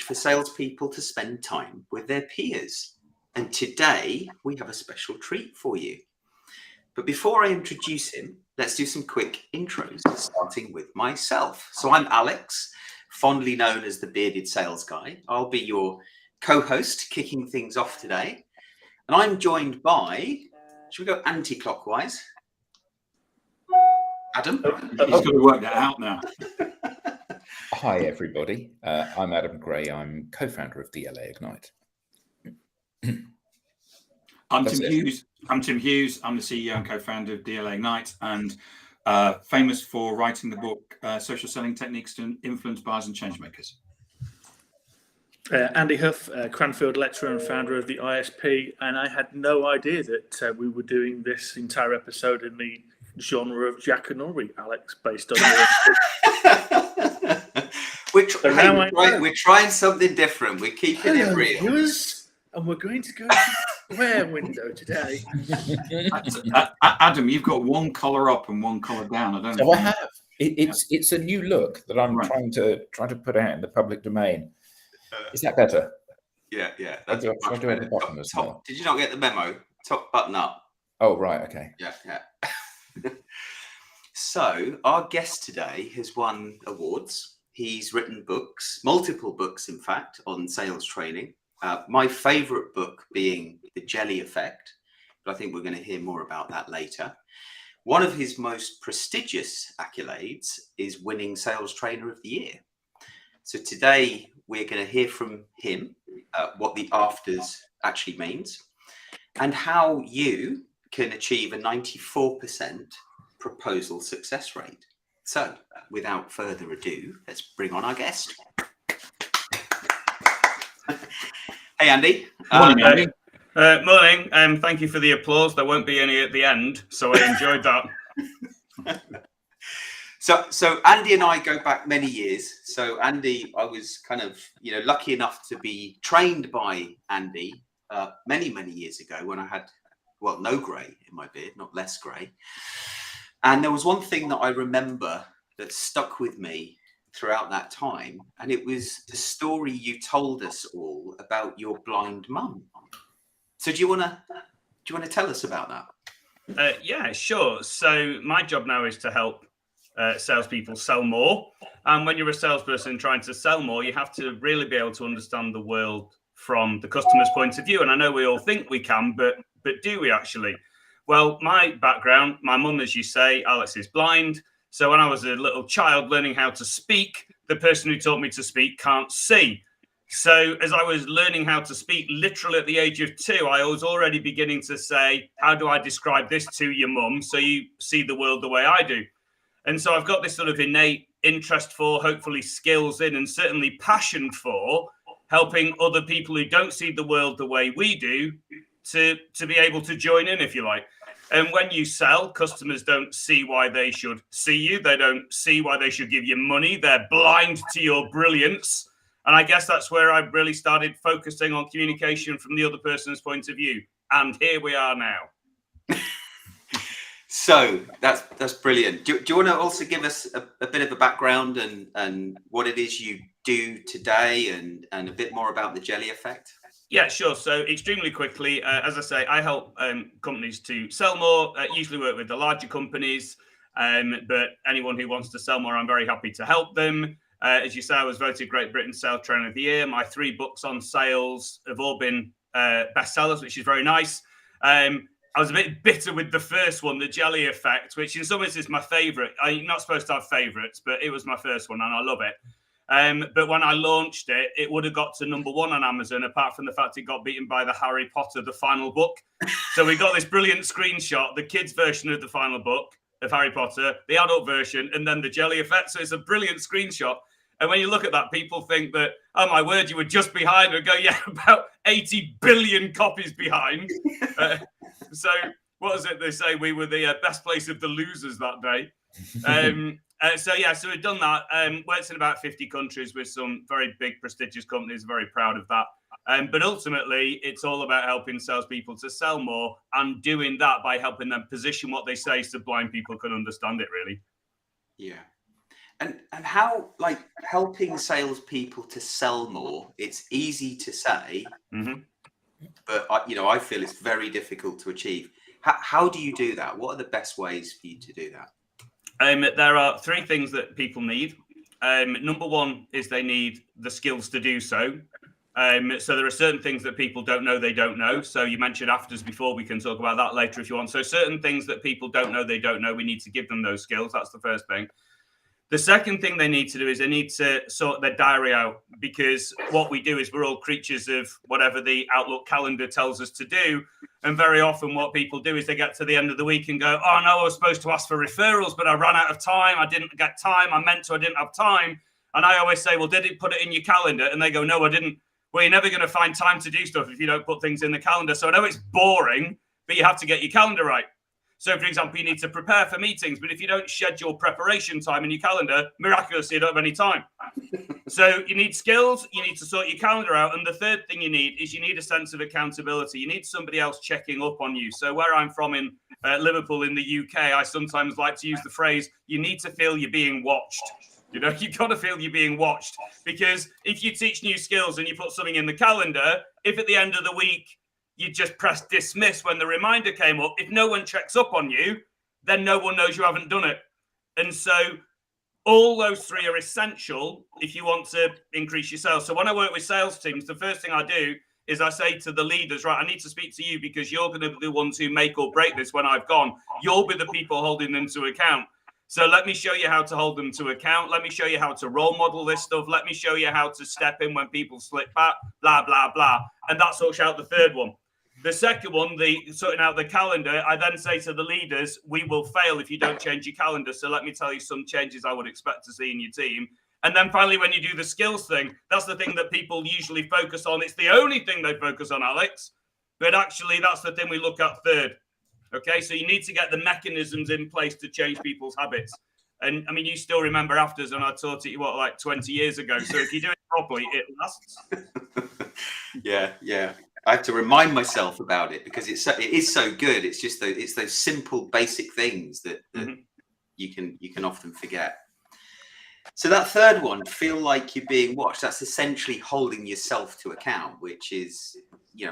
for salespeople to spend time with their peers. And today we have a special treat for you. But before I introduce him, let's do some quick intros, starting with myself. So I'm Alex, fondly known as the bearded sales guy. I'll be your co-host, kicking things off today. And I'm joined by, should we go anti-clockwise? Adam? He's got to work that out now. Hi, everybody. I'm Adam Gray. I'm co-founder of DLA Ignite. I'm Tim Hughes. I'm the CEO and co-founder of DLA Ignite, and famous for writing the book Social Selling Techniques to Influence Buyers and Changemakers. Andy Huff, Cranfield lecturer and founder of the ISP, and I had no idea that we were doing this entire episode in the genre of Jackanory, Alex, based on we're trying something different. We're keeping it real. Viewers, and we're going to go to the square window today. Adam, you've got one collar up and one collar down. I don't know. So I have. It's a new look that I'm trying to put out in the public domain. Is that better? Yeah. That's much better. The bottom as well. Did you not get the memo? Top button up. Oh, right. Okay. Yeah. So our guest today has won awards. He's written books, multiple books, in fact, on sales training. My favorite book being The Jelly Effect, but I think we're going to hear more about that later. One of his most prestigious accolades is winning Sales Trainer of the Year. So today we're going to hear from him what the afters actually means and how you can achieve a 94% proposal success rate. So without further ado, let's bring on our guest. Hey, Andy. Morning, Andy. Morning. Thank you for the applause. There won't be any at the end, so I enjoyed that. So Andy and I go back many years. So Andy, I was kind of, lucky enough to be trained by Andy many years ago when I had, no grey in my beard, not less grey. And there was one thing that I remember that stuck with me throughout that time, and it was the story you told us all about your blind mum. So do you want to tell us about that? Yeah, sure. So my job now is to help salespeople sell more. And when you're a salesperson trying to sell more, you have to really be able to understand the world from the customer's point of view. And I know we all think we can, but do we actually? Well, my background, my mum, as you say, Alex, is blind. So when I was a little child learning how to speak, the person who taught me to speak can't see. So as I was learning how to speak, literally at the age of 2, I was already beginning to say, how do I describe this to your mum so you see the world the way I do? And so I've got this sort of innate interest for, hopefully skills in, and certainly passion for helping other people who don't see the world the way we do to be able to join in, if you like. And when you sell, customers don't see why they should see you. They don't see why they should give you money. They're blind to your brilliance. And I guess that's where I really started focusing on communication from the other person's point of view. And here we are now. So that's brilliant. Do you want to also give us a bit of a background and what it is you do today and a bit more about the Jelly Effect? Yeah, sure. So extremely quickly, as I say, I help companies to sell more, usually work with the larger companies, but anyone who wants to sell more, I'm very happy to help them. As you say, I was voted Great Britain's Sales Trainer of the Year. My 3 books on sales have all been bestsellers, which is very nice. I was a bit bitter with the first one, The Jelly Effect, which in some ways is my favourite. I'm not supposed to have favourites, but it was my first one and I love it. But when I launched it, it would have got to number 1 on Amazon, apart from the fact it got beaten by the Harry Potter, the final book. So we got this brilliant screenshot, the kids' version of the final book of Harry Potter, the adult version, and then the Jelly Effect. So it's a brilliant screenshot. And when you look at that, people think that, oh my word, you were just behind, and go, yeah, about 80 billion copies behind. So what is it they say? We were the best place of the losers that day. So we've done that. Worked in about 50 countries with some very big, prestigious companies. Very proud of that. But ultimately, it's all about helping salespeople to sell more and doing that by helping them position what they say so blind people can understand it, really. Yeah. And how, like, helping salespeople to sell more, it's easy to say, but I feel it's very difficult to achieve. How do you do that? What are the best ways for you to do that? There are three things that people need. Number one is they need the skills to do so. So there are certain things that people don't know they don't know. So you mentioned afters before. We can talk about that later if you want. So certain things that people don't know they don't know, we need to give them those skills. That's the first thing. The second thing they need to do is they need to sort their diary out, because what we do is we're all creatures of whatever the Outlook calendar tells us to do. And very often what people do is they get to the end of the week and go, oh, no, I was supposed to ask for referrals, but I ran out of time. I didn't get time. I meant to, I didn't have time. And I always say, well, did it put it in your calendar? And they go, no, I didn't. Well, you're never going to find time to do stuff if you don't put things in the calendar. So I know it's boring, but you have to get your calendar right. So, for example, you need to prepare for meetings, but if you don't schedule preparation time in your calendar, miraculously, you don't have any time. So you need skills, you need to sort your calendar out. And the third thing you need is you need a sense of accountability. You need somebody else checking up on you. So where I'm from in Liverpool in the UK, I sometimes like to use the phrase, you need to feel you're being watched. You've got to feel you're being watched, because if you teach new skills and you put something in the calendar, if at the end of the week, you just press dismiss when the reminder came up, if no one checks up on you, then no one knows you haven't done it. And so all those three are essential if you want to increase your sales. So when I work with sales teams, the first thing I do is I say to the leaders, right, I need to speak to you because you're going to be the ones who make or break this when I've gone. You'll be the people holding them to account. So let me show you how to hold them to account. Let me show you how to role model this stuff. Let me show you how to step in when people slip back, blah, blah, blah. And that sorts out the third one. The second one, the sorting out the calendar, I then say to the leaders, we will fail if you don't change your calendar. So let me tell you some changes I would expect to see in your team. And then finally, when you do the skills thing, that's the thing that people usually focus on. It's the only thing they focus on, Alex. But actually, that's the thing we look at third. Okay, so you need to get the mechanisms in place to change people's habits. And I mean, you still remember afters, and I taught it, like 20 years ago. So if you do it properly, it lasts. Yeah. I have to remind myself about it because it is so good. It's just those simple, basic things that you can often forget. So that third one, feel like you're being watched. That's essentially holding yourself to account, which is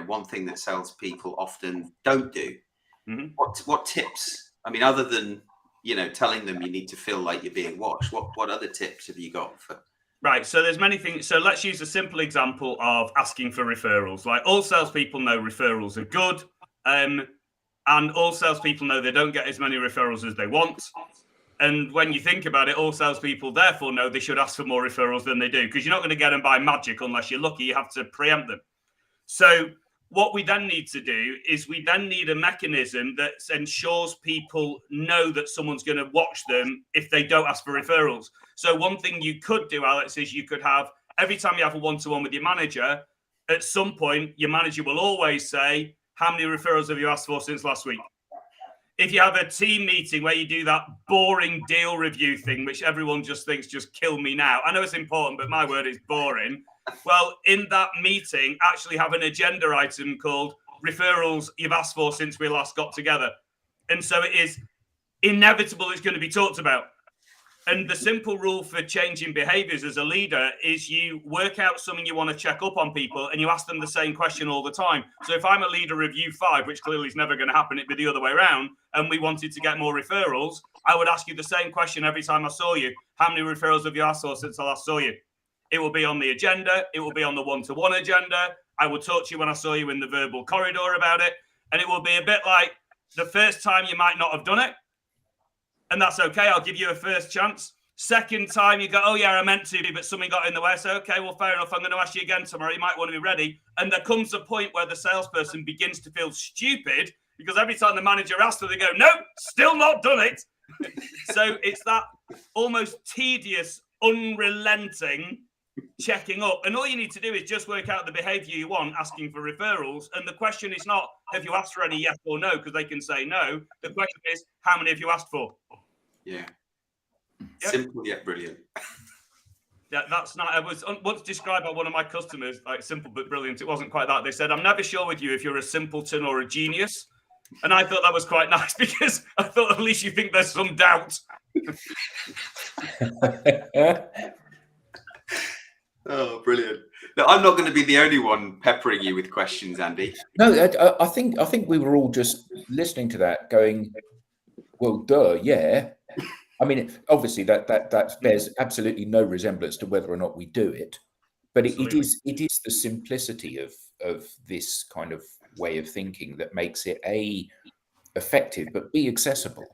one thing that salespeople often don't do. What tips? I mean, other than telling them you need to feel like you're being watched, what other tips have you got for? Right, so there's many things. So let's use a simple example of asking for referrals. Like, all salespeople know referrals are good, and all salespeople know they don't get as many referrals as they want. And when you think about it, all salespeople therefore know they should ask for more referrals than they do, because you're not going to get them by magic unless you're lucky. You have to preempt them. So what we then need to do is we then need a mechanism that ensures people know that someone's going to watch them if they don't ask for referrals. So one thing you could do, Alex, is you could have, every time you have a one-to-one with your manager, at some point, your manager will always say, how many referrals have you asked for since last week? If you have a team meeting where you do that boring deal review thing, which everyone just thinks, just kill me now. I know it's important, but my word is boring. Well, in that meeting, actually have an agenda item called referrals you've asked for since we last got together. And so it is inevitable it's going to be talked about. And the simple rule for changing behaviors as a leader is you work out something you want to check up on people and you ask them the same question all the time. So if I'm a leader of U5, which clearly is never going to happen, it'd be the other way around, and we wanted to get more referrals, I would ask you the same question every time I saw you. How many referrals have you asked for since I last saw you? It will be on the agenda. It will be on the one-to-one agenda. I will talk to you when I saw you in the verbal corridor about it. And it will be a bit like the first time you might not have done it. And that's okay. I'll give you a first chance. Second time you go, oh, yeah, I meant to, but something got in the way. I say, okay, well, fair enough. I'm going to ask you again tomorrow. You might want to be ready. And there comes a point where the salesperson begins to feel stupid because every time the manager asks them, they go, no, still not done it. So it's that almost tedious, unrelenting checking up. And all you need to do is just work out the behavior you want, asking for referrals. And the question is not, have you asked for any, yes or no? Because they can say no. The question is, how many have you asked for? Yeah. Yep. Simple yet brilliant. Yeah, that's not. I was once described by one of my customers like simple but brilliant. It wasn't quite that. They said, I'm never sure with you if you're a simpleton or a genius, And I thought that was quite nice because I thought at least you think there's some doubt. Oh, brilliant. No, I'm not going to be the only one peppering you with questions, Andy. No, I think we were all just listening to that going, well, duh, yeah. I mean, obviously that bears absolutely no resemblance to whether or not we do it, but it is the simplicity of this kind of way of thinking that makes it effective, but B, accessible.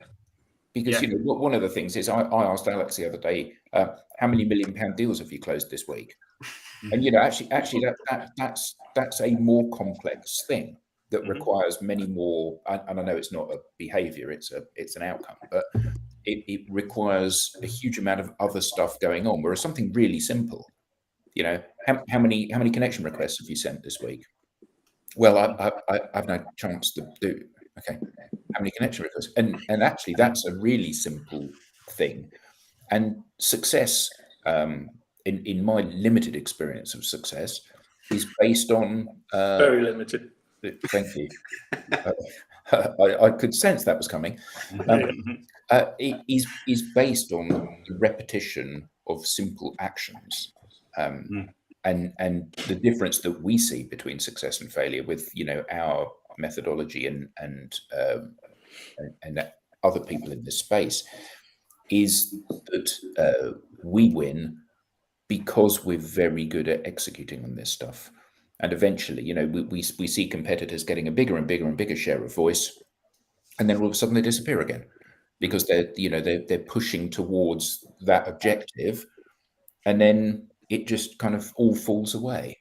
Because one of the things is I asked Alex the other day, how many £1 million deals have you closed this week? And actually that's a more complex thing that requires many more. And I know it's not a behaviour; it's an outcome, but it requires a huge amount of other stuff going on. Whereas something really simple, how many connection requests have you sent this week? Well, I've no chance to do. Okay, how many connection requests? And actually, that's a really simple thing. And success, in my limited experience of success, is based on very limited. Thank you. I could sense that was coming. It is based on the repetition of simple actions, and the difference that we see between success and failure with our methodology and other people in this space is that we win because we're very good at executing on this stuff. And eventually, we see competitors getting a bigger and bigger and bigger share of voice, and then all of a sudden they disappear again because they're pushing towards that objective, and then it just kind of all falls away.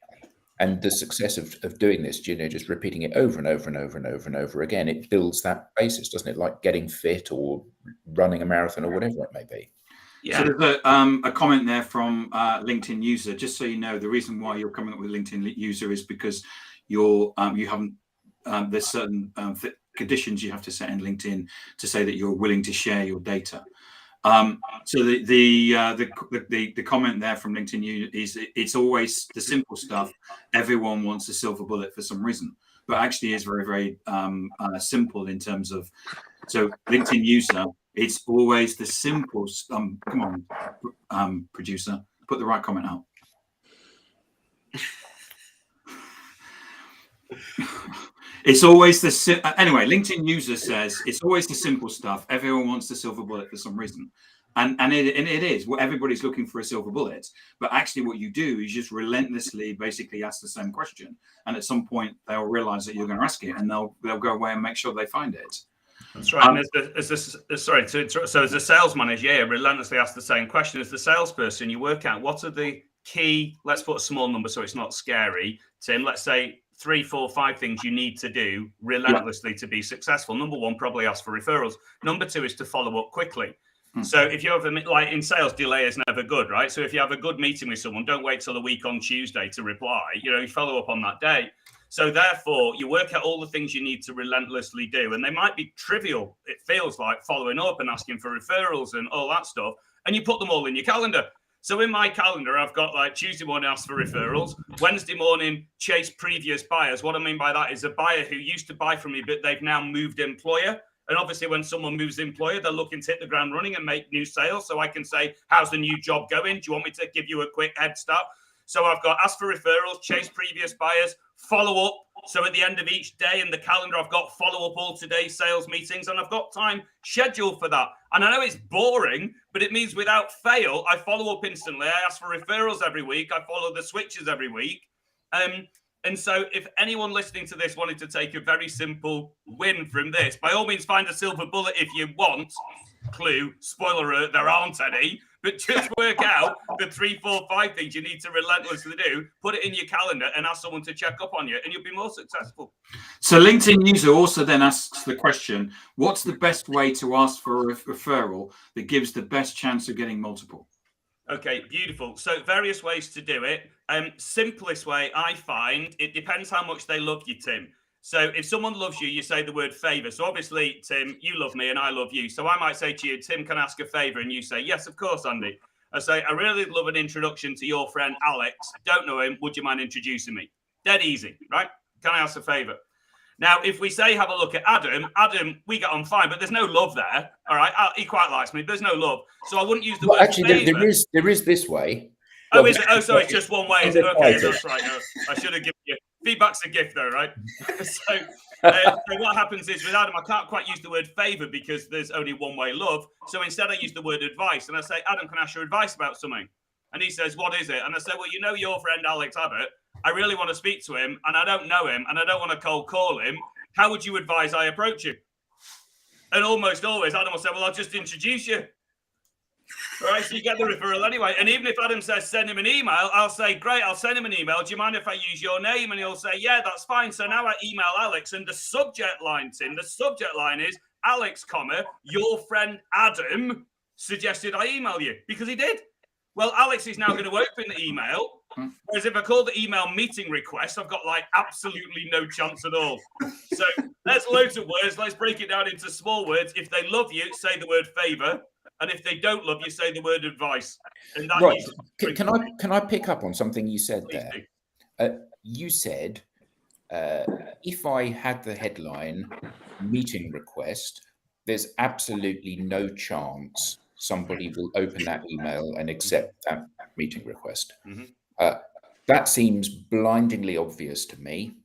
And the success of doing this, just repeating it over and over and over and over and over again, it builds that basis, doesn't it? Like getting fit or running a marathon or whatever it may be. Yeah. So there's a comment there from LinkedIn user. Just so you know, the reason why you're coming up with LinkedIn user is because you haven't. There's certain conditions you have to set in LinkedIn to say that you're willing to share your data. So the comment there from LinkedIn is it's always the simple stuff. Everyone wants a silver bullet for some reason, but actually is very, very simple in terms of. So LinkedIn user, it's always the simple. Come on, producer, put the right comment out. It's always anyway. LinkedIn user says it's always the simple stuff. Everyone wants the silver bullet for some reason, and it is. Well, everybody's looking for a silver bullet, but actually, what you do is just relentlessly, basically, ask the same question, and at some point, they'll realize that you're going to ask it, and they'll go away and make sure they find it. That's right. So as a sales manager, relentlessly ask the same question. As the salesperson, you work out what are the key. Let's put a small number so it's not scary. Tim, let's say 3, 4, 5 things you need to do relentlessly to be successful. Number 1, probably ask for referrals. Number 2 is to follow up quickly. So if you have like in sales, delay is never good, right? So if you have a good meeting with someone, don't wait till a week on Tuesday to reply. You follow up on that day. So therefore, you work out all the things you need to relentlessly do, and they might be trivial. It feels like following up and asking for referrals and all that stuff, and you put them all in your calendar. So in my calendar, I've got like Tuesday morning, ask for referrals. Wednesday morning, chase previous buyers. What I mean by that is a buyer who used to buy from me, but they've now moved employer. And obviously, when someone moves employer, they're looking to hit the ground running and make new sales. So I can say, how's the new job going? Do you want me to give you a quick head start? So I've got ask for referrals, chase previous buyers, follow up. So at the end of each day in the calendar, I've got follow up all today's sales meetings, and I've got time scheduled for that. And I know it's boring, but it means without fail, I follow up instantly. I ask for referrals every week. I follow the switches every week. And so if anyone listening to this wanted to take a very simple win from this, by all means, find a silver bullet if you want. Clue, spoiler alert, there aren't any. But just work out the 3, 4, 5 things you need to relentlessly do, put it in your calendar and ask someone to check up on you, and you'll be more successful. So LinkedIn user also then asks the question, what's the best way to ask for a referral that gives the best chance of getting multiple? Okay, beautiful. So various ways to do it. Simplest way I find, it depends how much they love you, Tim. So if someone loves you, you say the word favor. So obviously, Tim, you love me and I love you. So I might say to you, Tim, can I ask a favor? And you say, yes, of course, Andy. I say, I really love an introduction to your friend, Alex. Don't know him. Would you mind introducing me? Dead easy, right? Can I ask a favor? Now, if we say have a look at Adam, we get on fine, but there's no love there. All right, he quite likes me. There's no love, so I wouldn't use the word. Actually, there is this way. Oh, is it? Oh, sorry, it's just one way. Is it? Okay, that's right. No, I should have given you feedback's a gift, though, right? So what happens is with Adam, I can't quite use the word favour because there's only one way love. So instead, I use the word advice, and I say, Adam, can I ask your advice about something? And he says, what is it? And I say, well, you know your friend Alex Abbott. I really want to speak to him, and I don't know him, and I don't want to cold call him. How would you advise I approach him? And almost always, Adam will say, well, I'll just introduce you. All right, so you get the referral anyway. And even if Adam says, send him an email, I'll say, great, I'll send him an email. Do you mind if I use your name? And he'll say, yeah, that's fine. So now I email Alex, and the subject line, Tim, the subject line is, Alex, your friend Adam suggested I email you, because he did. Well, Alex is now going to open the email, whereas if I call the email meeting request, I've got like absolutely no chance at all. So there's loads of words. Let's break it down into small words. If they love you, say the word favour. And if they don't love you, say the word advice. And that right. Can I pick up on something you said Please there? You said, if I had the headline meeting request, there's absolutely no chance somebody will open that email and accept that meeting request. Mm-hmm. That seems blindingly obvious to me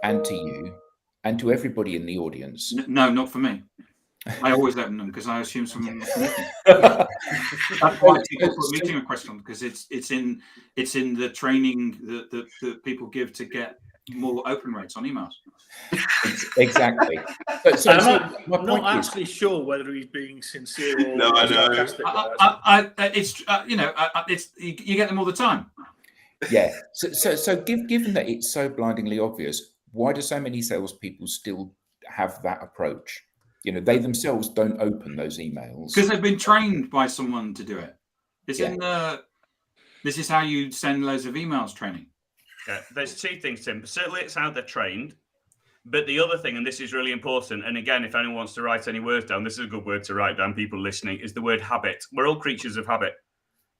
and to you and to everybody in the audience. No, not for me. I always open them because I assume someone wants to meet me. That's why people put meeting requests on, because it's in the training that people give to get more open rates on emails. Exactly. So I'm not actually sure whether he's being sincere or No, I know. sarcastic. It's you get them all the time. Yeah. So given that it's so blindingly obvious, why do so many salespeople still have that approach? You know, they themselves don't open those emails Because they've been trained by someone to do it. It's in the this is how you send loads of emails training. Yeah, there's two things, Tim. Certainly it's how they're trained. But the other thing, and this is really important, and again, if anyone wants to write any words down, this is a good word to write down, people listening, is the word habit. We're all creatures of habit.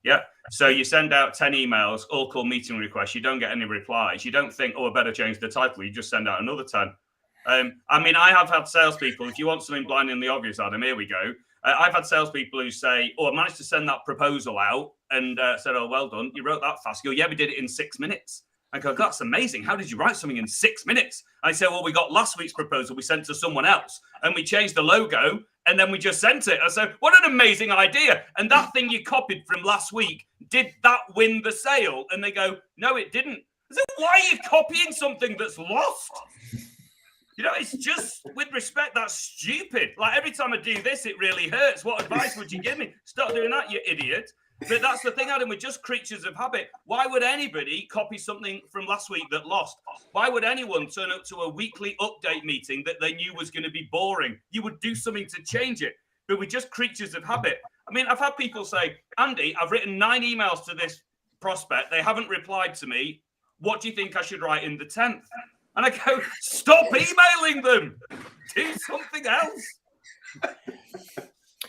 Yeah. So you send out 10 emails, all called meeting requests. You don't get any replies. You don't think, I better change the title. You just send out another 10. I have had salespeople, if you want something blindingly obvious, Adam, here we go. I've had salespeople who say, I managed to send that proposal out and said, well done. You wrote that fast. You go, yeah, we did it in 6 minutes. I go, that's amazing. How did you write something in 6 minutes? I say, well, we got last week's proposal. We sent to someone else and we changed the logo and then we just sent it. I said, what an amazing idea. And that thing you copied from last week, did that win the sale? And they go, no, it didn't. I said, why are you copying something that's lost? You know, it's just, with respect, that's stupid. Like, every time I do this, it really hurts. What advice would you give me? Stop doing that, you idiot. But that's the thing, Adam, we're just creatures of habit. Why would anybody copy something from last week that lost? Why would anyone turn up to a weekly update meeting that they knew was going to be boring? You would do something to change it. But we're just creatures of habit. I mean, I've had people say, Andy, I've written 9 emails to this prospect. They haven't replied to me. What do you think I should write in the 10th? And I go, stop emailing them. Do something else.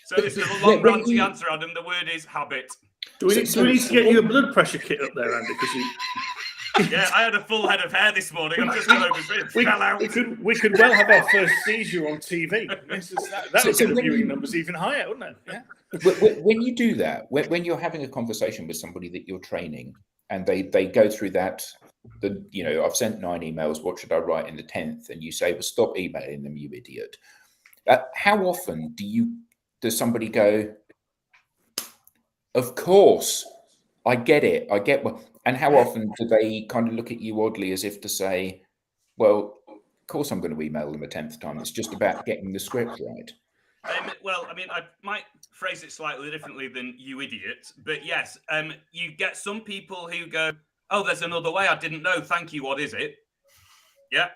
So this is a long ranting answer, Adam. The word is habit. Do we need to get you a blood pressure kit up there, Andy? Yeah, I had a full head of hair this morning. I'm just going over we could well have our first seizure on TV. That would get the viewing numbers even higher, wouldn't it? Yeah. When you do that, when you're having a conversation with somebody that you're training and they go through that, I've sent 9 emails, what should I write in the 10th? And you say, well, stop emailing them, you idiot. How often does somebody go, of course, I get it. And how often do they kind of look at you oddly as if to say, well, of course I'm going to email them a 10th time. It's just about getting the script right. I might phrase it slightly differently than you idiot. But yes, you get some people who go, oh, there's another way. I didn't know. Thank you. What is it? Yeah.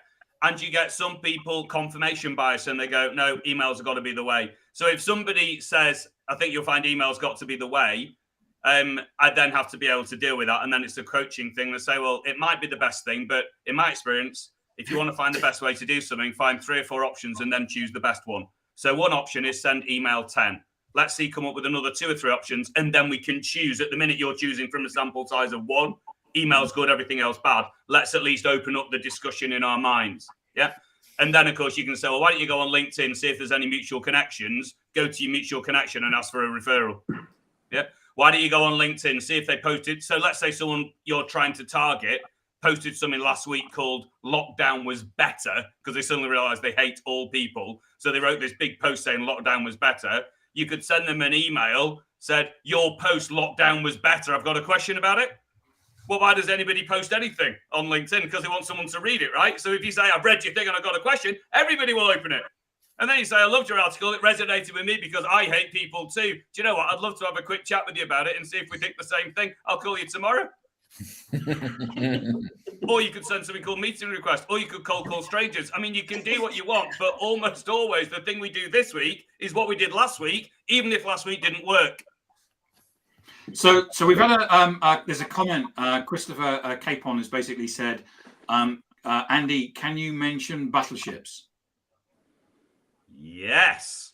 And you get some people confirmation bias and they go, no, emails have got to be the way. So if somebody says, I think you'll find emails got to be the way, I then have to be able to deal with that. And then it's a coaching thing to say, well, it might be the best thing, but in my experience, if you want to find the best way to do something, find 3 or 4 options and then choose the best one. So one option is send email 10. Let's see, come up with another 2 or 3 options. And then we can choose. At the minute you're choosing from a sample size of 1, email's good, everything else bad. Let's at least open up the discussion in our minds. Yeah. And then, of course, you can say, well, why don't you go on LinkedIn, see if there's any mutual connections, go to your mutual connection and ask for a referral. Yeah. Why don't you go on LinkedIn, see if they posted? So let's say someone you're trying to target posted something last week called lockdown was better, because they suddenly realized they hate all people. So they wrote this big post saying lockdown was better. You could send them an email, said, your post lockdown was better. I've got a question about it. Well, why does anybody post anything on LinkedIn? Because they want someone to read it, right? So if you say, I've read your thing and I've got a question, everybody will open it. And then you say, I loved your article. It resonated with me because I hate people too. Do you know what? I'd love to have a quick chat with you about it and see if we think the same thing. I'll call you tomorrow. Or you could send something called meeting request, or you could cold call strangers. I mean, you can do what you want, but almost always the thing we do this week is what we did last week, even if last week didn't work. So we've had there's a comment. Christopher Capon has basically said, Andy, can you mention battleships? Yes.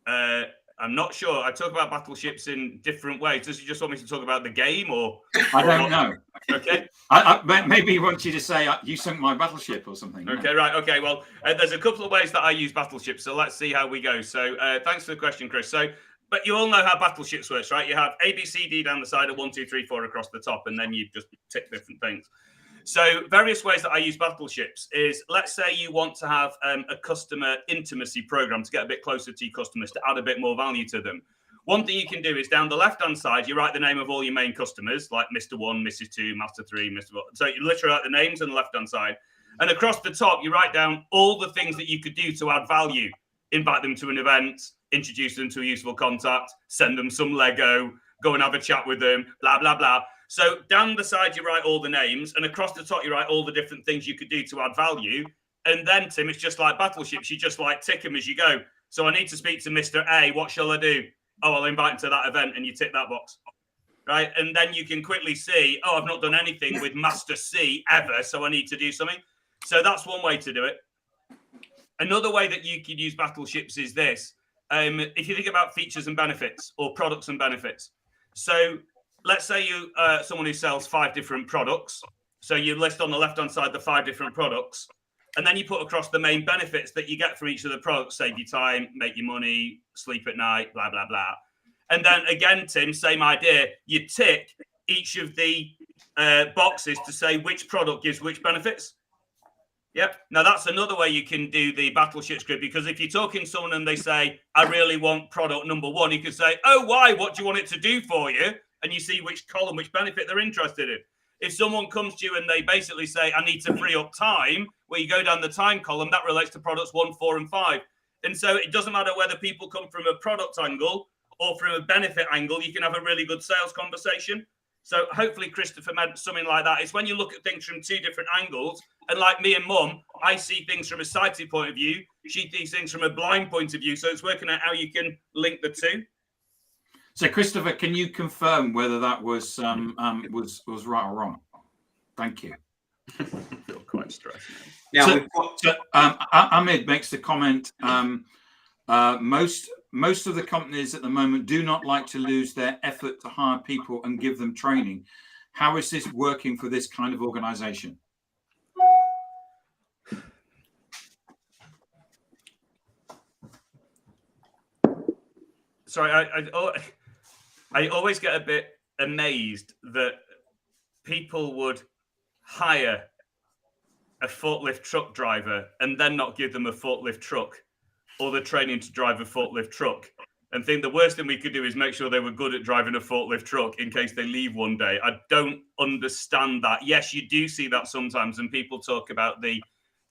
I'm not sure. I talk about battleships in different ways. Does he just want me to talk about the game, or? I don't know. Okay. Maybe he wants you to say, you sunk my battleship or something. Okay, right. Okay, well, there's a couple of ways that I use battleships, so let's see how we go. So thanks for the question, Chris. So, but you all know how battleships works, right? You have A, B, C, D down the side of 1, 2, 3, 4 across the top, and then you just tick different things. So various ways that I use battleships is, let's say you want to have a customer intimacy program to get a bit closer to your customers, to add a bit more value to them. One thing you can do is down the left-hand side, you write the name of all your main customers, like Mr. 1, Mrs. 2, Master 3, Mr. 4. So you literally write the names on the left-hand side. And across the top, you write down all the things that you could do to add value. Invite them to an event, introduce them to a useful contact, send them some Lego, go and have a chat with them, blah, blah, blah. So down the side, you write all the names, and across the top, you write all the different things you could do to add value. And then, Tim, it's just like battleships. You just like tick them as you go. So I need to speak to Mr. A. What shall I do? Oh, I'll invite him to that event, and you tick that box, right? And then you can quickly see, oh, I've not done anything with Master C ever, so I need to do something. So that's one way to do it. Another way that you could use battleships is this. If you think about features and benefits, or products and benefits. So let's say you someone who sells 5 different products. So you list on the left-hand side the 5 different products, and then you put across the main benefits that you get from each of the products: save you time, make you money, sleep at night, blah, blah, blah. And then again, Tim, same idea. You tick each of the boxes to say which product gives which benefits. Yep. Now, that's another way you can do the battleship script, because if you're talking to someone and they say, I really want product number 1, you can say, oh, why? What do you want it to do for you? And you see which column, which benefit they're interested in. If someone comes to you and they basically say, I need to free up time, where you go down the time column, that relates to products 1, 4, and 5. And so it doesn't matter whether people come from a product angle or from a benefit angle, you can have a really good sales conversation. So hopefully Christopher meant something like that. It's when you look at things from 2 different angles. And like me and Mum, I see things from a sighted point of view. She sees things from a blind point of view. So it's working out how you can link the 2. So, Christopher, can you confirm whether that was right or wrong? Thank you. I feel quite stressed Now, Ahmed makes the comment, most of the companies at the moment do not like to lose their effort to hire people and give them training. How is this working for this kind of organization? Sorry, I always get a bit amazed that people would hire a forklift truck driver and then not give them a forklift truck or the training to drive a forklift truck, and think the worst thing we could do is make sure they were good at driving a forklift truck in case they leave one day. I don't understand that. Yes, you do see that sometimes, and people talk about the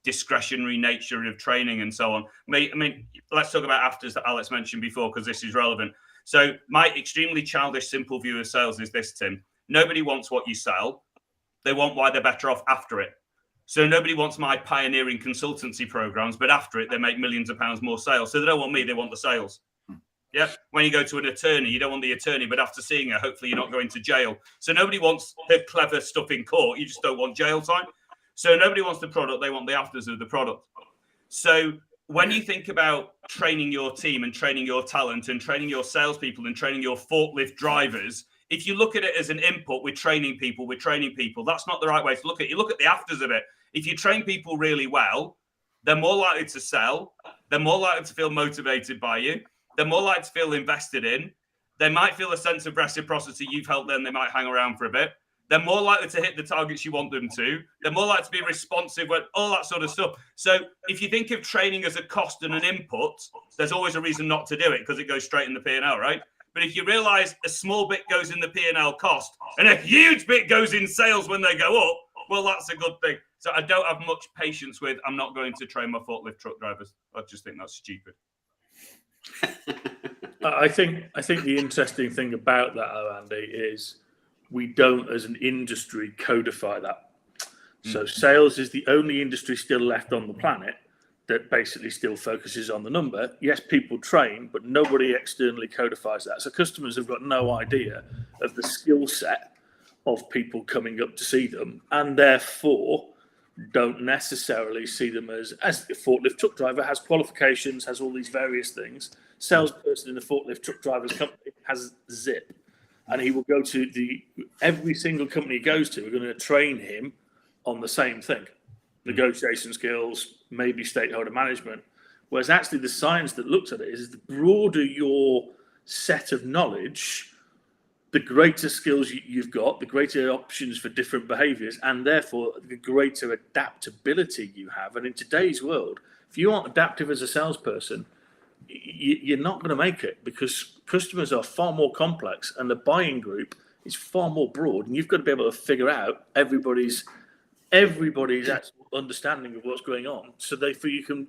discretionary nature of training and so on. I mean, let's talk about afters that Alex mentioned before, because this is relevant. So my extremely childish, simple view of sales is this, Tim. Nobody wants what you sell. They want why they're better off after it. So nobody wants my pioneering consultancy programs, but after it, they make millions of pounds more sales. So they don't want me, they want the sales. Yeah. When you go to an attorney, you don't want the attorney, but after seeing her, hopefully you're not going to jail. So nobody wants her clever stuff in court. You just don't want jail time. So nobody wants the product. They want the afters of the product. So when you think about training your team and training your talent and training your salespeople and training your forklift drivers, if you look at it as an input, we're training people, that's not the right way to look at it. You look at the afters of it. If you train people really well, they're more likely to sell. They're more likely to feel motivated by you. They're more likely to feel invested in. They might feel a sense of reciprocity. You've helped them. They might hang around for a bit. They're more likely to hit the targets you want them to. They're more likely to be responsive, all that sort of stuff. So if you think of training as a cost and an input, there's always a reason not to do it because it goes straight in the P&L, right? But if you realize a small bit goes in the P&L cost and a huge bit goes in sales when they go up, well, that's a good thing. So I don't have much patience with, I'm not going to train my forklift truck drivers. I just think that's stupid. I think the interesting thing about that, though, Andy, is we don't, as an industry, codify that. So sales is the only industry still left on the planet that basically still focuses on the number. Yes, people train, but nobody externally codifies that. So customers have got no idea of the skill set of people coming up to see them, and therefore don't necessarily see them as the forklift truck driver has qualifications, has all these various things. Salesperson in the forklift truck driver's company has zip, and he will go to every single company he goes to. We're going to train him on the same thing: negotiation skills, maybe stakeholder management. Whereas actually the science that looks at it is the broader your set of knowledge, the greater skills you've got, the greater options for different behaviors, and therefore the greater adaptability you have. And in today's world, if you aren't adaptive as a salesperson, you're not going to make it, because customers are far more complex and the buying group is far more broad, and you've got to be able to figure out everybody's actual understanding of what's going on, so therefore you can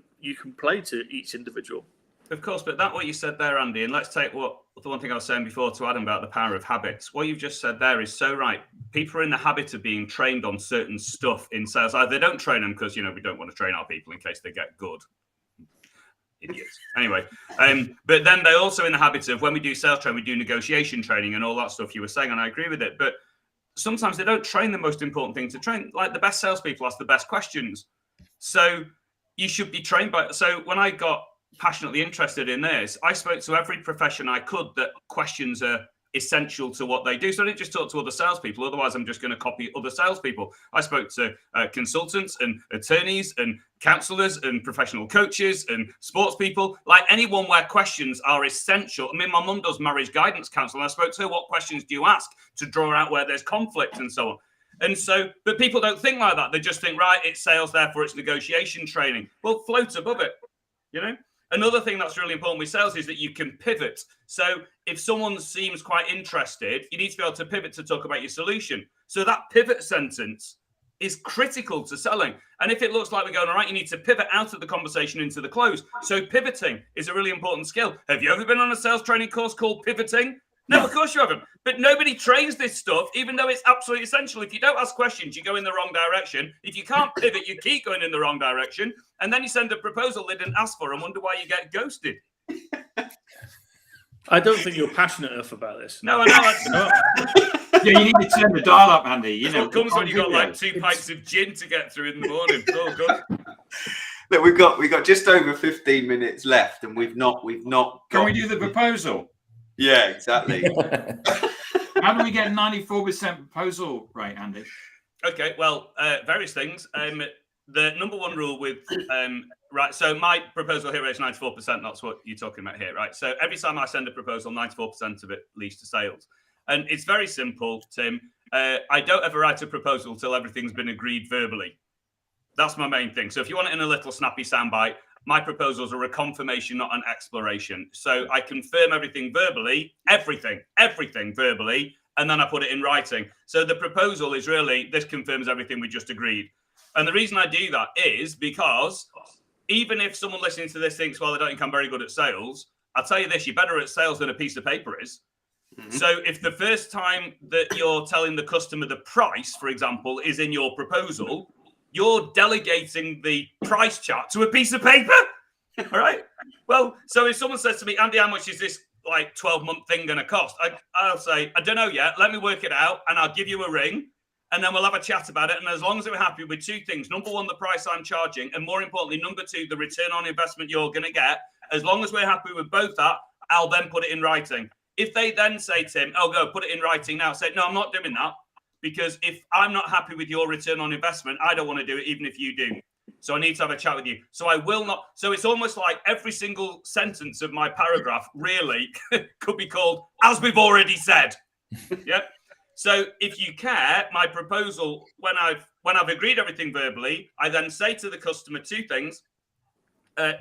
play to each individual. Of course, but that what you said there, Andy, and let's take the one thing I was saying before to Adam about the power of habits. What you've just said there is so right. People are in the habit of being trained on certain stuff in sales. Either they don't train them because, we don't want to train our people in case they get good. Idiots. Anyway, but then they're also in the habit of, when we do sales training, we do negotiation training and all that stuff you were saying, and I agree with it. But sometimes they don't train the most important thing to train. Like the best salespeople ask the best questions. So you should be trained by. So when I got passionately interested in this, I spoke to every profession I could that questions are essential to what they do. So I didn't just talk to other salespeople, otherwise I'm just going to copy other salespeople. I spoke to consultants and attorneys and counselors and professional coaches and sports people, like anyone where questions are essential. I mean, my mum does marriage guidance counseling. I spoke to her, what questions do you ask to draw out where there's conflict and so on. And so, but people don't think like that. They just think, right, it's sales, therefore it's negotiation training. Well, float above it, Another thing that's really important with sales is that you can pivot. So if someone seems quite interested, you need to be able to pivot to talk about your solution. So that pivot sentence is critical to selling. And if it looks like we're going all right, you need to pivot out of the conversation into the close. So pivoting is a really important skill. Have you ever been on a sales training course called pivoting? No, of course you haven't. But nobody trains this stuff, even though it's absolutely essential. If you don't ask questions, you go in the wrong direction. If you can't pivot, you keep going in the wrong direction. And then you send a proposal they didn't ask for and wonder why you get ghosted. I don't think you're passionate enough about this. No, I know. Yeah, you need to turn the dial up, Andy. It comes when you've got like 2 pints of gin to get through in the morning. Oh, good. Look, we've got just over 15 minutes left, and we've not. Can we do the proposal? Yeah, exactly. How do we get 94% proposal rate, Andy? Okay, well, various things. The number one rule with right, so my proposal here is 94%. That's what you're talking about here, right? So every time I send a proposal, 94% of it leads to sales. And it's very simple, Tim. I don't ever write a proposal till everything's been agreed verbally. That's my main thing. So if you want it in a little snappy soundbite, my proposals are a confirmation, not an exploration. So I confirm everything verbally, everything verbally, and then I put it in writing. So the proposal is really, this confirms everything we just agreed. And the reason I do that is because even if someone listening to this thinks, well, I don't think I'm very good at sales, I'll tell you this, you're better at sales than a piece of paper is. Mm-hmm. So if the first time that you're telling the customer the price, for example, is in your proposal, you're delegating the price chart to a piece of paper. All right. Well, so if someone says to me, Andy, how much is this like 12-month thing going to cost? I'll say, I don't know yet. Let me work it out and I'll give you a ring and then we'll have a chat about it. And as long as we're happy with two things, number one, the price I'm charging, and more importantly, number two, the return on investment you're going to get, as long as we're happy with both that, I'll then put it in writing. If they then say, Tim, oh, go put it in writing now, say, no, I'm not doing that. Because if I'm not happy with your return on investment, I don't want to do it, even if you do. So I need to have a chat with you. So I will not. So it's almost like every single sentence of my paragraph really could be called, as we've already said. Yeah. So if you care, my proposal, when I've agreed everything verbally, I then say to the customer two things.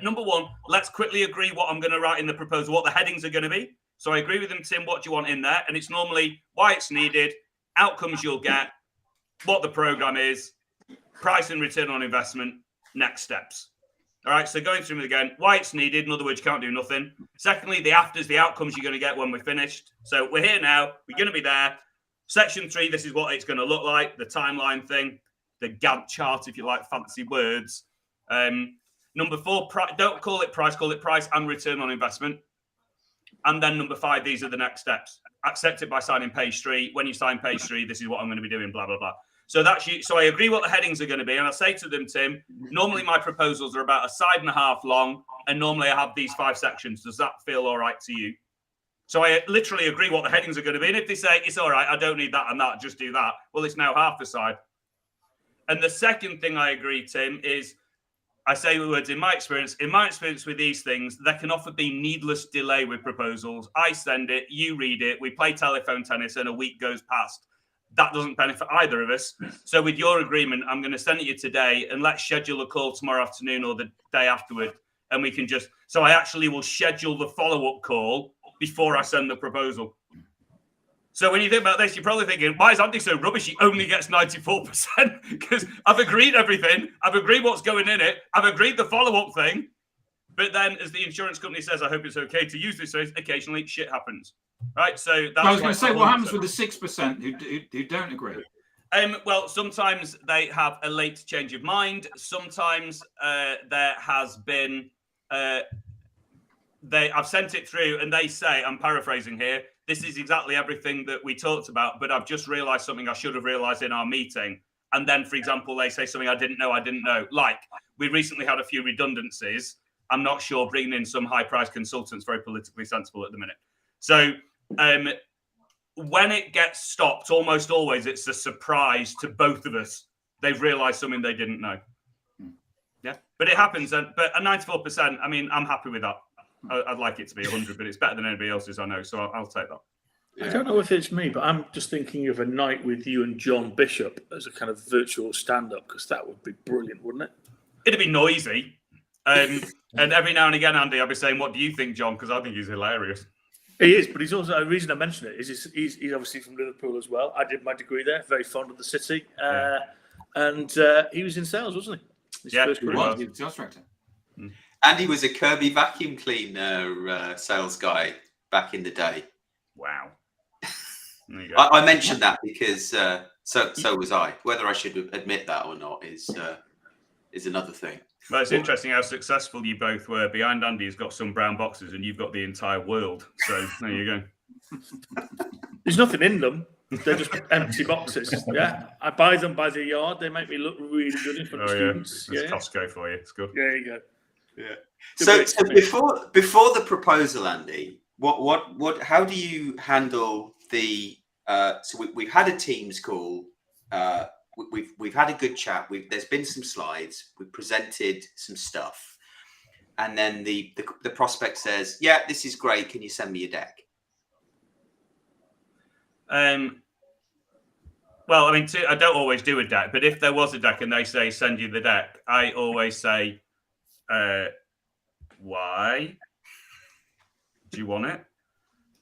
Number one, let's quickly agree what I'm going to write in the proposal, what the headings are going to be. So I agree with them, Tim, what do you want in there? And it's normally why it's needed, outcomes you'll get, what the program is, price and return on investment, next steps. All right, so going through them again, why it's needed, in other words, you can't do nothing. Secondly, the afters, the outcomes you're going to get when we're finished. So we're here now, we're going to be there. Section 3, this is what it's going to look like, the timeline thing, the Gantt chart, if you like fancy words. Number 4, don't call it price and return on investment. And then number 5, these are the next steps. Accept it by signing page 3. When you sign page 3, this is what I'm going to be doing, blah, blah, blah. So that's you. So I agree what the headings are going to be. And I say to them, Tim, normally my proposals are about a side and a half long. And normally I have these 5 sections. Does that feel all right to you? So I literally agree what the headings are going to be. And if they say, it's all right, I don't need that and that, just do that. Well, it's now half the side. And the second thing I agree, Tim, is I say the words in my experience with these things, there can often be needless delay with proposals. I send it, you read it, we play telephone tennis and a week goes past. That doesn't benefit either of us. So with your agreement, I'm going to send it you today and let's schedule a call tomorrow afternoon or the day afterward. And we can just, so I actually will schedule the follow-up call before I send the proposal. So when you think about this, you're probably thinking, why is Andy so rubbish? He only gets 94%. Because I've agreed everything. I've agreed what's going in it. I've agreed the follow-up thing. But then, as the insurance company says, I hope it's okay to use this phrase, occasionally shit happens. Right? So that's I was going to say, what happens with the 6% who don't agree? Well, sometimes they have a late change of mind. Sometimes there has been... I've sent it through and they say, I'm paraphrasing here, this is exactly everything that we talked about, but I've just realized something I should have realized in our meeting. And then, for example, they say something I didn't know. Like, we recently had a few redundancies. I'm not sure bringing in some high-priced consultants very politically sensible at the minute. So when it gets stopped, almost always it's a surprise to both of us. They've realized something they didn't know. Yeah, but it happens. But a 94%, I mean, I'm happy with that. I'd like it to be 100, but it's better than anybody else's, I know, so I'll take that. I don't know if it's me, but I'm just thinking of a night with you and John Bishop as a kind of virtual stand-up, because that would be brilliant, wouldn't it? It'd be noisy. And every now and again, Andy, I'll be saying, what do you think, John? Because I think he's hilarious. He is, but he's also, the reason I mention it is he's obviously from Liverpool as well. I did my degree there, very fond of the city. And he was in sales, wasn't he? He was the sales director. Andy was a Kirby vacuum cleaner sales guy back in the day. Wow. I mentioned that because so was I. Whether I should admit that or not is another thing. Well, it's interesting how successful you both were. Behind Andy, he's got some brown boxes and you've got the entire world. So there you go. There's nothing in them. They're just empty boxes. Yeah, I buy them by the yard. They make me look really good in front of students. It's Costco for you. It's good. There you go. Yeah. So before the proposal, Andy, how do you handle the? So we've had a Teams call. We've had a good chat. There's been some slides. We've presented some stuff, and then the prospect says, "Yeah, this is great. Can you send me a deck?" Well, I mean, I don't always do a deck, but if there was a deck and they say send you the deck, I always say, why do you want it?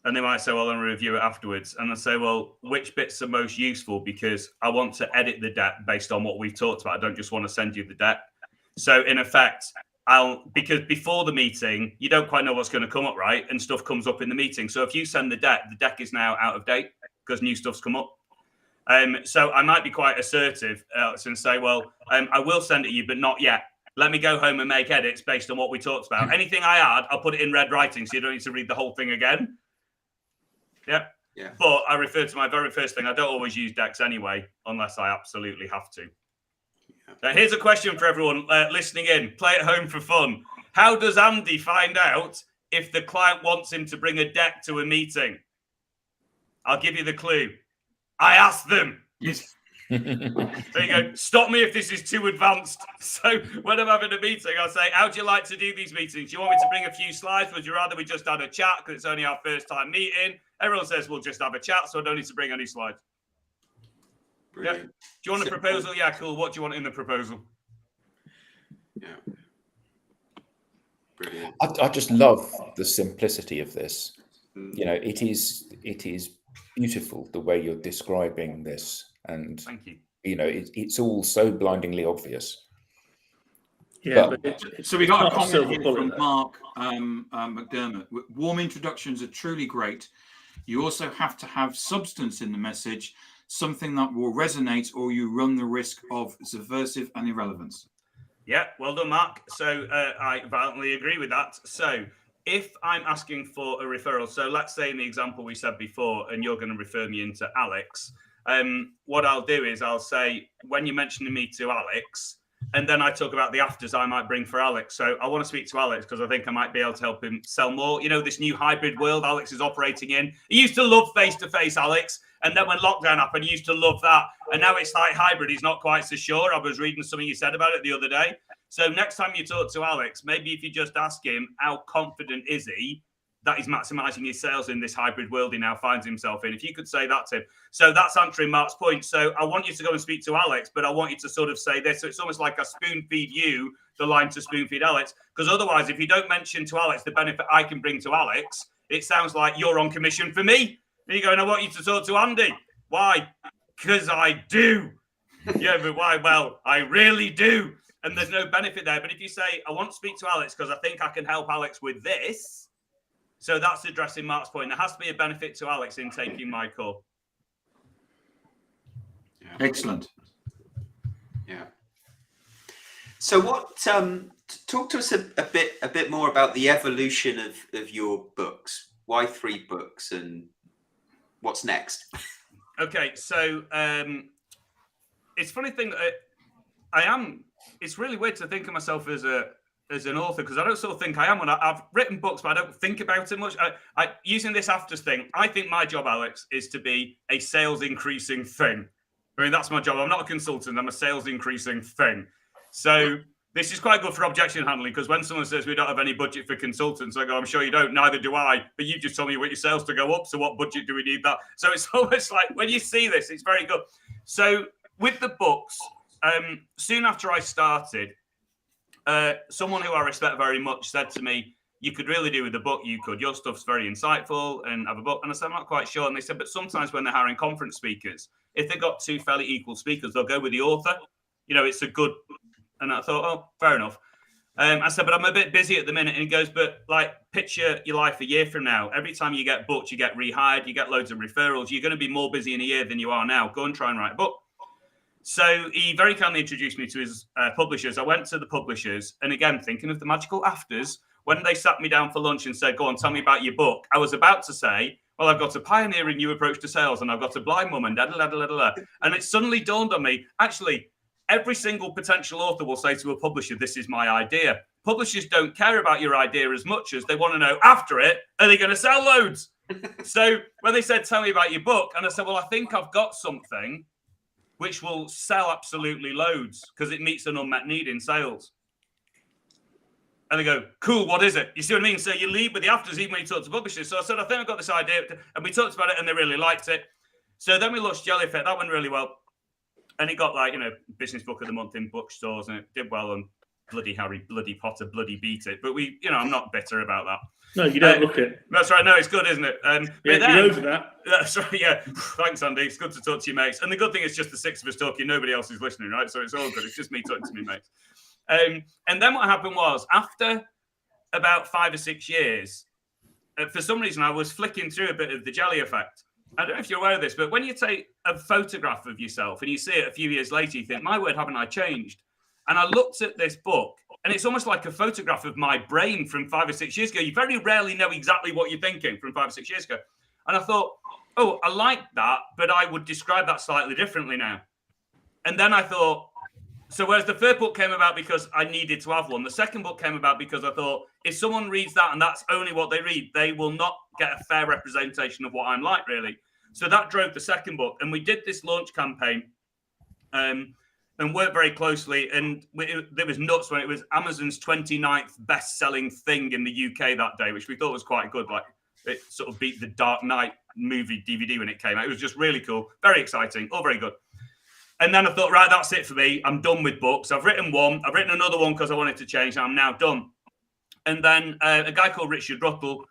And they might say, well, I'll review it afterwards. And I say, well, which bits are most useful? Because I want to edit the deck based on what we've talked about. I don't just want to send you the deck. So in effect, because before the meeting, you don't quite know what's going to come up, right? And stuff comes up in the meeting. So if you send the deck is now out of date because new stuff's come up. So I might be quite assertive, Alex, and say, well, I will send it to you, but not yet. Let me go home and make edits based on what we talked about. Anything I add, I'll put it in red writing so you don't need to read the whole thing again. Yeah. But I refer to my very first thing. I don't always use decks anyway, unless I absolutely have to. Now, here's a question for everyone listening in. Play at home for fun. How does Andy find out if the client wants him to bring a deck to a meeting? I'll give you the clue. I asked them. Yes. There you go. Stop me if this is too advanced. So when I'm having a meeting, I say, how do you like to do these meetings? Do you want me to bring a few slides? Would you rather we just had a chat because it's only our first time meeting? Everyone says we'll just have a chat, so I don't need to bring any slides. Yeah. Do you want a proposal? Yeah, cool. What do you want in the proposal? Yeah. Brilliant. I just love the simplicity of this. You know, it is beautiful the way you're describing this, and Thank you. you know, it's all so blindingly obvious. Yeah, But- but So we got a not a comment silver here bullet from there. Mark McDermott. Warm introductions are truly great. You also have to have substance in the message, something that will resonate, or you run the risk of subversive and irrelevance. Yeah, well done, Mark. So I violently agree with that. So if I'm asking for a referral, so let's say in the example we said before, and you're going to refer me into Alex, what I'll do is I'll say, when you're mentioning me to Alex, and then I talk about the afters I might bring for Alex. So I want to speak to Alex because I think I might be able to help him sell more. You know, this new hybrid world Alex is operating in. He used to love face-to-face, Alex. And then when lockdown happened, he used to love that. And now it's like hybrid. He's not quite so sure. I was reading something you said about it the other day. So next time you talk to Alex, maybe if you just ask him, how confident is he that he's maximizing his sales in this hybrid world he now finds himself in? If you could say that to him. So that's answering Mark's point. So I want you to go and speak to Alex, but I want you to sort of say this. So it's almost like I spoon feed you the line to spoon feed Alex. Because otherwise, if you don't mention to Alex the benefit I can bring to Alex, it sounds like you're on commission for me. There you go. And I want you to talk to Andy. Why? Because I do. Yeah, but why? Well, I really do. And there's no benefit there. But if you say, I want to speak to Alex because I think I can help Alex with this. So that's addressing Mark's point. There has to be a benefit to Alex in taking my call. Yeah. Excellent. Yeah. So what? Talk to us a bit more about the evolution of your books. Why 3 books, and what's next? Okay, so it's a funny thing that it's really weird to think of myself as an author, because I don't sort of think I am. I've written books, but I don't think about it much. Using this afters thing, I think my job, Alex, is to be a sales increasing thing. I mean, that's my job. I'm not a consultant. I'm a sales increasing thing. So this is quite good for objection handling, because when someone says we don't have any budget for consultants, I go, I'm sure you don't. Neither do I. But you just told me you want your sales to go up. So what budget do we need that? So it's almost like when you see this, it's very good. So with the books, soon after I started, someone who I respect very much said to me, you could really do with the book. You could. Your stuff's very insightful, and have a book. And I said, I'm not quite sure. And they said, but sometimes when they're hiring conference speakers, if they've got 2 fairly equal speakers, they'll go with the author. You know, it's a good. And I thought, oh, fair enough. I said, but I'm a bit busy at the minute. And he goes, but like, picture your life a year from now. Every time you get booked, you get rehired, you get loads of referrals. You're going to be more busy in a year than you are now. Go and try and write a book. So he very kindly introduced me to his publishers. I went to the publishers. And again, thinking of the magical afters, when they sat me down for lunch and said, go on, tell me about your book, I was about to say, well, I've got a pioneering new approach to sales, and I've got a blind mum, and da-da-da-da-da-da. And it suddenly dawned on me, actually, every single potential author will say to a publisher, this is my idea. Publishers don't care about your idea as much as they want to know after it, are they going to sell loads? So when they said, tell me about your book, and I said, well, I think I've got something which will sell absolutely loads because it meets an unmet need in sales. And they go, cool, what is it? You see what I mean? So you lead with the afters even when you talk to publishers. So I said, I think I've got this idea. And we talked about it and they really liked it. So then we launched Jelly Effect. That went really well. And it got like, business book of the month in bookstores, and it did well, and bloody Harry, bloody Potter, bloody beat it. But we, I'm not bitter about that. No, you don't look it. That's right. No, it's good, isn't it? Yeah, then, you're over that. That's right. Yeah. Thanks, Andy. It's good to talk to your mates. And the good thing is just the 6 of us talking. Nobody else is listening, right? So it's all good. It's just me talking to my mates. And then what happened was, after about 5 or 6 years, for some reason, I was flicking through a bit of the Jelly Effect. I don't know if you're aware of this, but when you take a photograph of yourself and you see it a few years later, you think, my word, haven't I changed? And I looked at this book, and it's almost like a photograph of my brain from 5 or 6 years ago. You very rarely know exactly what you're thinking from 5 or 6 years ago. And I thought, oh, I like that, but I would describe that slightly differently now. And then I thought, so whereas the first book came about because I needed to have one, the second book came about because I thought, if someone reads that and that's only what they read, they will not get a fair representation of what I'm like, really. So that drove the second book. And we did this launch campaign and worked very closely. And there was nuts when it was Amazon's 29th best-selling thing in the UK that day, which we thought was quite good. Like, it sort of beat the Dark Knight movie DVD when it came out. It was just really cool, very exciting, all very good. And then I thought, right, that's it for me. I'm done with books. I've written one. I've written another one because I wanted to change. And I'm now done. And then a guy called Richard Ruttle,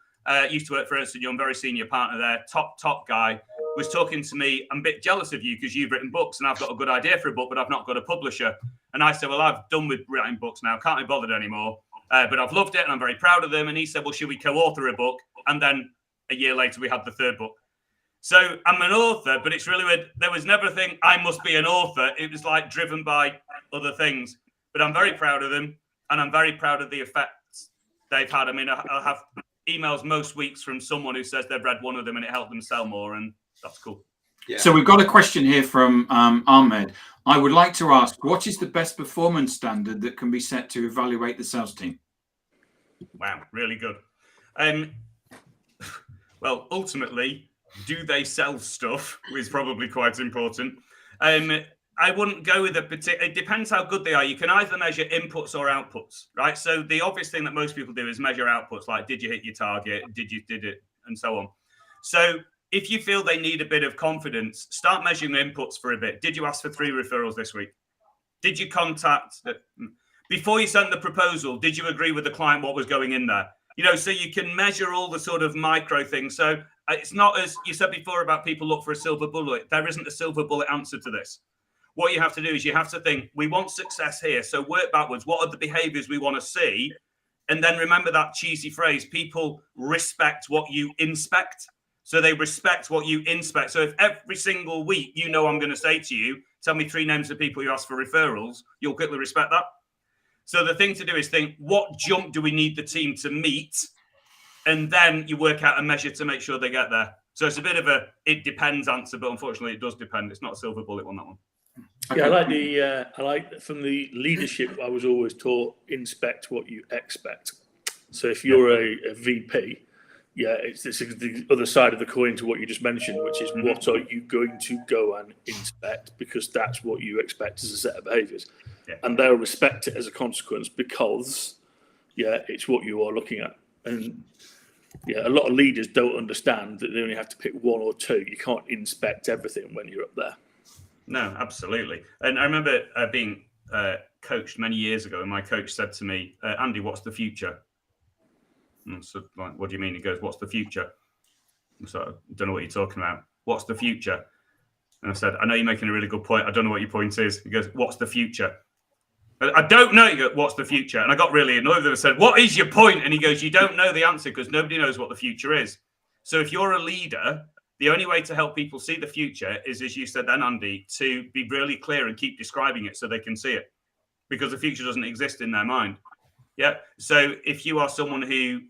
used to work for Ernst & Young, very senior partner there, top guy, was talking to me. I'm a bit jealous of you because you've written books and I've got a good idea for a book, but I've not got a publisher. And I said, well, I've done with writing books now. Can't be bothered anymore. But I've loved it and I'm very proud of them. And he said, well, should we co-author a book? And then a year later, we had the third book. So I'm an author, but it's really weird. There was never a thing, I must be an author. It was like driven by other things. But I'm very proud of them. And I'm very proud of the effects they've had. I mean, I have emails most weeks from someone who says they've read one of them and it helped them sell more. And that's cool. Yeah. So we've got a question here from Ahmed. I would like to ask, what is the best performance standard that can be set to evaluate the sales team? Wow, really good. Well, ultimately, do they sell stuff is probably quite important. I wouldn't go with a particular, it depends how good they are. You can either measure inputs or outputs, right? So the obvious thing that most people do is measure outputs, like did you hit your target, did it, and so on. So if you feel they need a bit of confidence, start measuring inputs for a bit. Did you ask for 3 referrals this week? Did you contact, before you sent the proposal, did you agree with the client what was going in there? You know, so you can measure all the sort of micro things. So it's not, as you said before about people look for a silver bullet. There isn't a silver bullet answer to this. What you have to do is you have to think, we want success here. So work backwards. What are the behaviors we want to see? And then remember that cheesy phrase, people respect what you inspect. So they respect what you inspect. So if every single week, you know, I'm going to say to you, tell me 3 names of people you ask for referrals, you'll quickly respect that. So the thing to do is think, what jump do we need the team to meet? And then you work out a measure to make sure they get there. So it's a bit of a, it depends answer, but unfortunately it does depend. It's not a silver bullet on that one. Yeah, I like from the leadership, I was always taught, inspect what you expect. So if you're a VP, yeah, it's the other side of the coin to what you just mentioned, which is what are you going to go and inspect? Because that's what you expect as a set of behaviors. Yeah. And they'll respect it as a consequence because, yeah, it's what you are looking at. And yeah, a lot of leaders don't understand that they only have to pick 1 or 2. You can't inspect everything when you're up there. No, absolutely. And I remember being coached many years ago, and my coach said to me, Andy, what's the future? And so, like, what do you mean? He goes, what's the future? So I don't know what you're talking about. What's the future? And I said, I know you're making a really good point. I don't know what your point is. He goes, what's the future? I don't know. He goes, what's the future? And I got really annoyed with him and said, what is your point? And he goes, you don't know the answer because nobody knows what the future is. So if you're a leader, the only way to help people see the future is, as you said then, Andy, to be really clear and keep describing it so they can see it, because the future doesn't exist in their mind. Yeah. So if you are someone who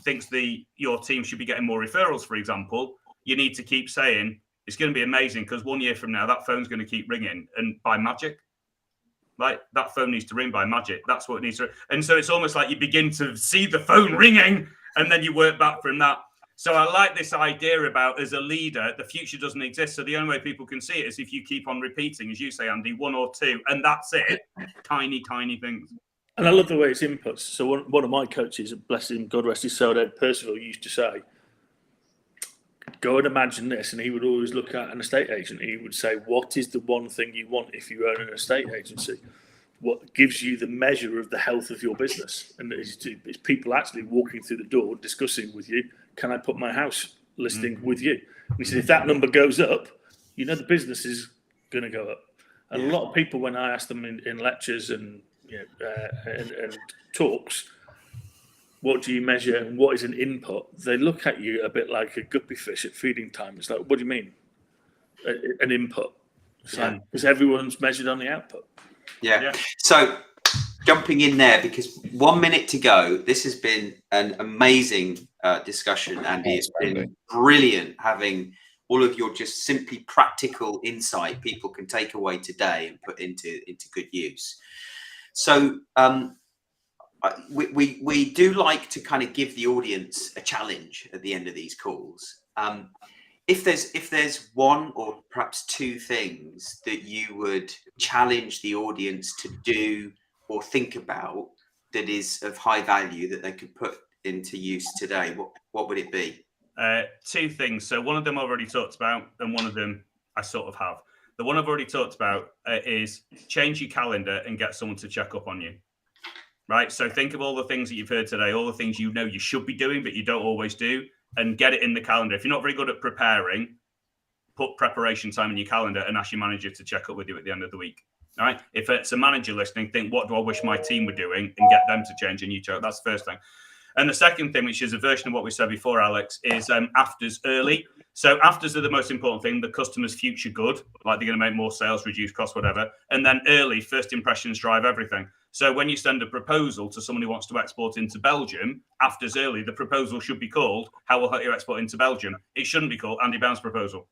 thinks your team should be getting more referrals, for example, you need to keep saying it's going to be amazing because 1 year from now, that phone's going to keep ringing, and by magic, like that phone needs to ring by magic. That's what it needs to. And so it's almost like you begin to see the phone ringing and then you work back from that. So I like this idea about, as a leader, the future doesn't exist. So the only way people can see it is if you keep on repeating, as you say, Andy, 1 or 2, and that's it. Tiny, tiny things. And I love the way it's inputs. So one of my coaches, bless him, God rest his soul, Ed Percival, used to say, go and imagine this. And he would always look at an estate agent. He would say, what is the one thing you want if you own an estate agency? What gives you the measure of the health of your business? And it's people actually walking through the door, discussing with you, can I put my house listing with you? And he said, if that number goes up, you know the business is going to go up. And a lot of people, when I ask them in lectures and talks, what do you measure and what is an input? They look at you a bit like a guppy fish at feeding time. It's like, what do you mean? An input. Because everyone's measured on the output. Yeah. So jumping in there, because 1 minute to go. This has been an amazing discussion, Andy. It's been brilliant having all of your just simply practical insight people can take away today and put into good use. So we do like to kind of give the audience a challenge at the end of these calls. if there's one or perhaps two things that you would challenge the audience to do or think about that is of high value that they could put into use today, what would it be? Two things. So one of them I've already talked about, and one of them I sort of have. The one I've already talked about is change your calendar and get someone to check up on you. Right. So think of all the things that you've heard today, all the things you know you should be doing, but you don't always do, and get it in the calendar. If you're not very good at preparing, put preparation time in your calendar and ask your manager to check up with you at the end of the week. All right. If it's a manager listening, think, what do I wish my team were doing, and get them to change, and you check. That's the first thing. And the second thing, which is a version of what we said before, Alex, is afters early. So afters are the most important thing, the customer's future good, like they're going to make more sales, reduce costs, whatever. And then early, first impressions drive everything. So when you send a proposal to someone who wants to export into Belgium, afters early, the proposal should be called, how will help you export into Belgium? It shouldn't be called Andy Bound's proposal.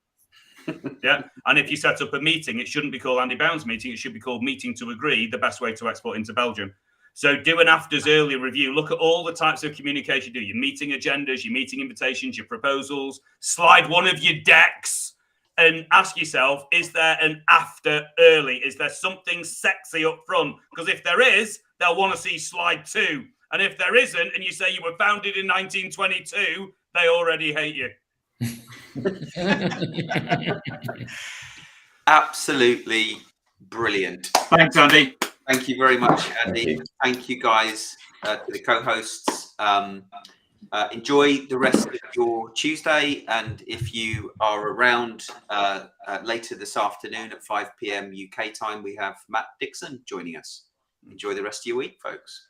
Yeah. And if you set up a meeting, it shouldn't be called Andy Bound's meeting. It should be called meeting to agree the best way to export into Belgium. So do an afters early review. Look at all the types of communication you do, your meeting agendas, your meeting invitations, your proposals. Slide one of your decks and ask yourself, is there an after early? Is there something sexy up front? Because if there is, they'll want to see slide 2. And if there isn't, and you say you were founded in 1922, they already hate you. Absolutely brilliant. Thanks, Andy. Thank you very much, Andy. Thank you guys to the co-hosts. Enjoy the rest of your Tuesday, and if you are around later this afternoon at 5 p.m. UK time, we have Matt Dixon joining us. Enjoy the rest of your week, folks.